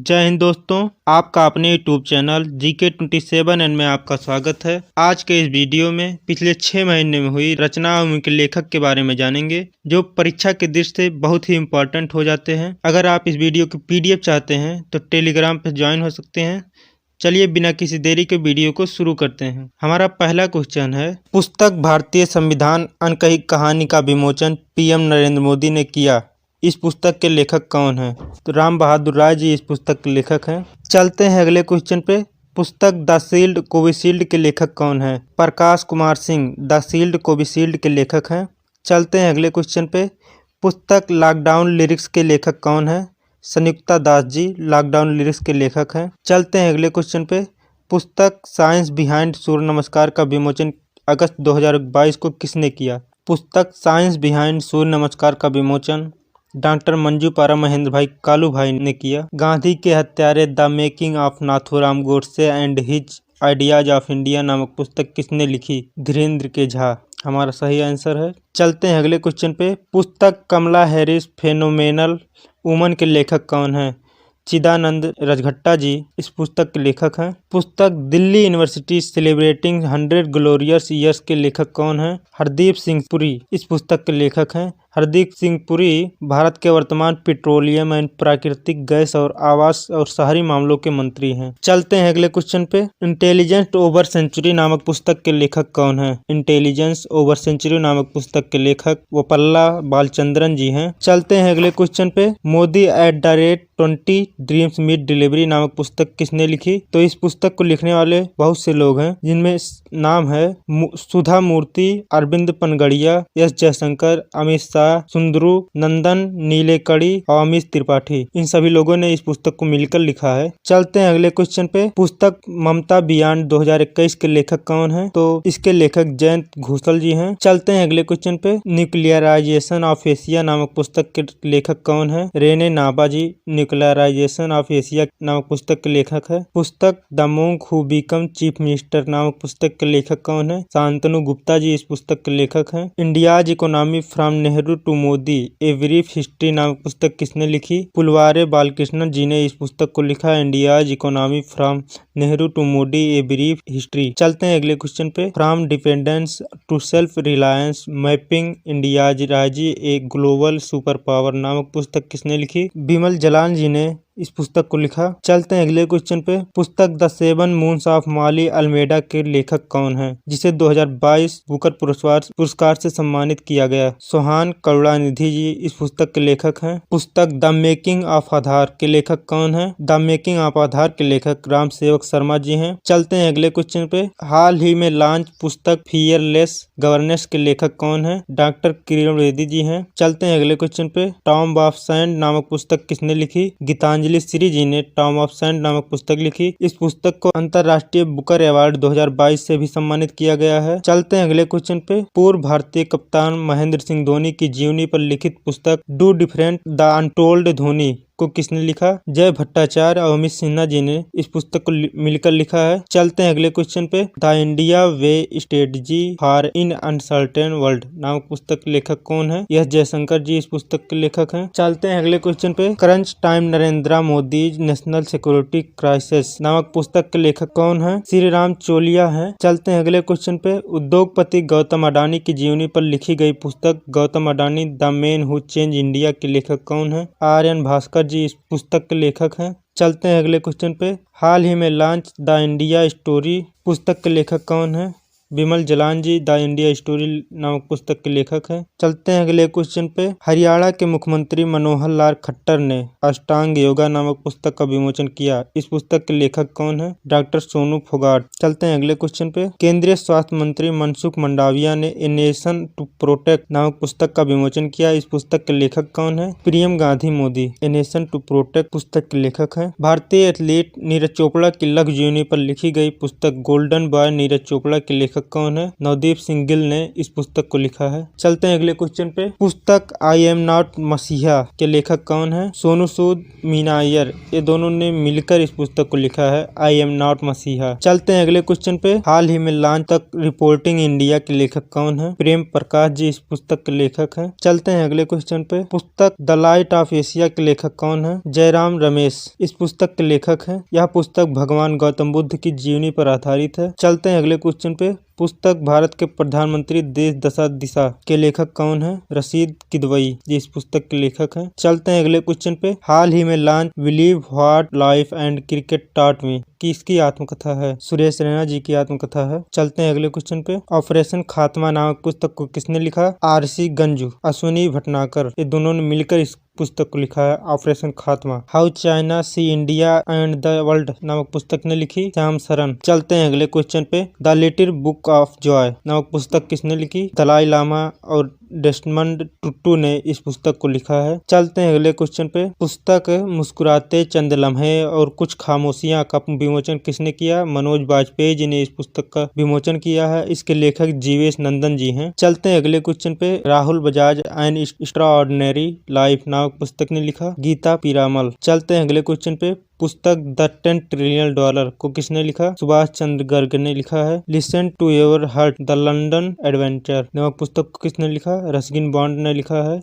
जय हिंद दोस्तों, आपका अपने यूट्यूब चैनल GK27N में आपका स्वागत है। आज के इस वीडियो में पिछले 6 महीने में हुई रचना और उनके लेखक के बारे में जानेंगे, जो परीक्षा के दृष्टि से बहुत ही इम्पोर्टेंट हो जाते हैं। अगर आप इस वीडियो की PDF चाहते हैं तो टेलीग्राम पर ज्वाइन हो सकते हैं। चलिए बिना किसी देरी के वीडियो को शुरू करते हैं। हमारा पहला क्वेश्चन है, पुस्तक भारतीय संविधान अनकही कहानी का विमोचन PM नरेंद्र मोदी ने किया। इस पुस्तक के लेखक कौन हैं? तो राम बहादुर राय जी इस पुस्तक के लेखक हैं। चलते हैं अगले क्वेश्चन पे। पुस्तक द शील्ड कोविशील्ड के लेखक कौन हैं? Prakash Kumar Singh The Shield Covishield के लेखक हैं। चलते हैं अगले क्वेश्चन पे। पुस्तक लॉकडाउन लिरिक्स के लेखक कौन हैं? संयुक्ता दास जी लॉकडाउन लिरिक्स के लेखक हैं। चलते हैं अगले क्वेश्चन पे। पुस्तक साइंस बिहाइंड सूर्य नमस्कार का विमोचन अगस्त 2022 को किसने किया? पुस्तक साइंस बिहाइंड सूर्य नमस्कार का विमोचन डॉक्टर मंजू पारा महेंद्र भाई कालू भाई ने किया। गांधी के हत्यारे the making of Nathuram Godse and his ideas of India नामक पुस्तक किसने लिखी? धीरेन्द्र के झा हमारा सही आंसर है। चलते हैं अगले क्वेश्चन पे। पुस्तक कमला हैरिस फेनोमेनल वुमन के लेखक कौन है? चिदानंद रजघट्टा जी इस पुस्तक के लेखक हैं। पुस्तक Delhi university celebrating 100 glorious years के लेखक कौन हैं? हरदीप सिंह पुरी इस पुस्तक के लेखक हैं। हरदीप सिंह पुरी भारत के वर्तमान पेट्रोलियम एंड प्राकृतिक गैस और आवास और शहरी मामलों के मंत्री हैं। चलते हैं अगले क्वेश्चन पे। इंटेलिजेंस ओवर सेंचुरी नामक पुस्तक के लेखक कौन है? इंटेलिजेंस ओवर सेंचुरी नामक पुस्तक के लेखक वपल्ला बालचंद्रन जी हैं। चलते हैं अगले क्वेश्चन पे। मोदी @20 ड्रीम्स मीट डिलीवरी नामक पुस्तक किसने लिखी? तो इस पुस्तक को लिखने वाले बहुत से लोग हैं, जिनमें नाम है सुधा मूर्ति, अरविंद पनगड़िया, S जयशंकर, अमित शाह, सुंदरू नंदन नीलेकड़ी और अमित त्रिपाठी। इन सभी लोगों ने इस पुस्तक को मिलकर लिखा है। चलते हैं अगले क्वेश्चन पे। पुस्तक ममता बियॉन्ड 2021 के लेखक कौन है? तो इसके लेखक जयंत घोषल जी हैं। चलते हैं अगले क्वेश्चन पे। न्यूक्लियराइजेशन ऑफ एशिया नामक पुस्तक के लेखक कौन है? Renee Naba ji nuclearization of Asia नामक पुस्तक के लेखक है। पुस्तक the monk who become chief minister नामक पुस्तक के लेखक कौन है? शांतनु गुप्ता जी इस पुस्तक के लेखक हैं। India's economy from Nehru to Modi a brief history नामक पुस्तक किसने लिखी? पुलवारे बालकृष्णन जी ने इस पुस्तक को लिखा। India's economy from Nehru to Modi a brief history. चलते हैं अगले क्वेश्चन पे। From dependence to self reliance mapping India's rise a global super power नामक पुस्तक किसने लिखी? बिमल जलान जी ने इस पुस्तक को लिखा। चलते हैं अगले क्वेश्चन पे। पुस्तक the 7 moons of Maali Almeida के लेखक कौन है, जिसे 2022 बुकर पुरस्कार से सम्मानित किया गया? सोहान करुणानिधि जी इस पुस्तक के लेखक हैं। पुस्तक द मेकिंग ऑफ आधार के लेखक कौन है? द मेकिंग ऑफ आधार के लेखक राम सेवक शर्मा जी हैं। चलते हैं अगले क्वेश्चन पे। हाल ही में लॉन्च पुस्तक फियरलेस गवर्नेंस के लेखक कौन है? डॉक्टर किरण बेदी जी हैं। चलते हैं अगले क्वेश्चन पे। टॉम्ब ऑफ सैंड नामक पुस्तक किसने लिखी? गीतांजलि श्री जी ने टॉम्ब ऑफ सैंड नामक पुस्तक लिखी। इस पुस्तक को अंतर्राष्ट्रीय बुकर अवार्ड 2022 से भी सम्मानित किया गया है। चलते हैं अगले क्वेश्चन पे। पूर्व भारतीय कप्तान महेंद्र सिंह धोनी की जीवनी पर लिखित पुस्तक do different the untold Dhoni को किसने लिखा? जय भट्टाचार्य और अमित सिन्हा जी ने इस पुस्तक को मिलकर लिखा है। चलते हैं अगले क्वेश्चन पे। The India way strategy for in uncertain world नामक पुस्तक के लेखक कौन है? यह जयशंकर जी इस पुस्तक के लेखक हैं। चलते हैं अगले क्वेश्चन पे। Crunch time Narendra Modi national security crisis नामक पुस्तक के लेखक कौन है? श्री राम चोलिया है। चलते हैं अगले क्वेश्चन पे। उद्योगपति गौतम अडानी की जीवनी पर लिखी गई पुस्तक Gautam Adani the man who change India के लेखक कौन है? आर्यन भास्कर जी इस पुस्तक के लेखक हैं। चलते हैं अगले क्वेश्चन पे। हाल ही में लॉन्च द इंडिया स्टोरी पुस्तक के लेखक कौन है? बिमल जलान जी द इंडिया स्टोरी नामक पुस्तक के लेखक हैं। चलते हैं अगले क्वेश्चन पे। हरियाणा के मुख्यमंत्री मनोहर लाल खट्टर ने अष्टांग योगा नामक पुस्तक का विमोचन किया। इस पुस्तक के लेखक कौन है? डॉक्टर सोनू फोगाट। चलते हैं अगले क्वेश्चन पे। केंद्रीय स्वास्थ्य मंत्री मनसुख मंडाविया ने ए नेशन टू प्रोटेक्ट नामक पुस्तक का विमोचन किया। इस पुस्तक के लेखक कौन है? Priyam Gandhi Modi A Nation to Protect पुस्तक के लेखक हैं। भारतीय एथलीट नीरज चोपड़ा की लघु जीवनी पर लिखी गई पुस्तक गोल्डन बॉय नीरज चोपड़ा के लेखक लेखक कौन है? नवदीप सिंह गिल ने इस पुस्तक को लिखा है। चलते हैं अगले क्वेश्चन पे। पुस्तक आई एम नॉट मसीहा के लेखक कौन है? सोनू सूद, मीना अय्यर, ये दोनों ने मिलकर इस पुस्तक को लिखा है, आई एम नॉट मसीहा। चलते हैं अगले क्वेश्चन पे। हाल ही में लॉन्च तक रिपोर्टिंग इंडिया के लेखक कौन है? प्रेम प्रकाश जी इस पुस्तक के लेखक हैं। चलते हैं अगले क्वेश्चन पे। पुस्तक द लाइट ऑफ एशिया के लेखक कौन है? जयराम रमेश इस पुस्तक के लेखक हैं। यह पुस्तक भगवान गौतम बुद्ध की जीवनी पर आधारित है। चलते हैं अगले क्वेश्चन पे। पुस्तक भारत के प्रधानमंत्री देश दशा दिशा के लेखक कौन है? रशीद किदवई जी इस पुस्तक के लेखक हैं। चलते हैं अगले क्वेश्चन पे। हाल ही में launch believe what life and cricket taught me किसकी आत्मकथा है? सुरेश रैना जी की आत्मकथा है। चलते हैं अगले क्वेश्चन पे। ऑपरेशन खात्मा नामक पुस्तक को किसने लिखा? आरसी गंजू, अश्विनी भटनागर, ये दोनों ने मिलकर इस पुस्तक को लिखा है, operation Khatma. How China see India and the world नामक पुस्तक ने लिखी? श्याम सरन। चलते हैं अगले क्वेश्चन पे। The little book of Joy नामक पुस्तक किसने लिखी? दलाई लामा और डेस्मंड टुटू ने इस पुस्तक को लिखा है। चलते हैं अगले क्वेश्चन पे। पुस्तक मुस्कुराते चंद लम्हे और कुछ खामोशियां का विमोचन किसने किया? मनोज बाजपेयी जी ने इस पुस्तक का विमोचन किया है। इसके लेखक जीवेश नंदन जी हैं। चलते हैं अगले क्वेश्चन पे। Rahul Bajaj N extraordinary life नामक पुस्तक ने लिखा? गीता पीरामल। चलते हैं अगले क्वेश्चन पे। पुस्तक द $10 ट्रिलियन को किसने लिखा? सुभाष चंद्र गर्ग ने लिखा है। Listen to your heart the London adventure नामक पुस्तक को किसने लिखा? रस्किन बॉन्ड ने लिखा है।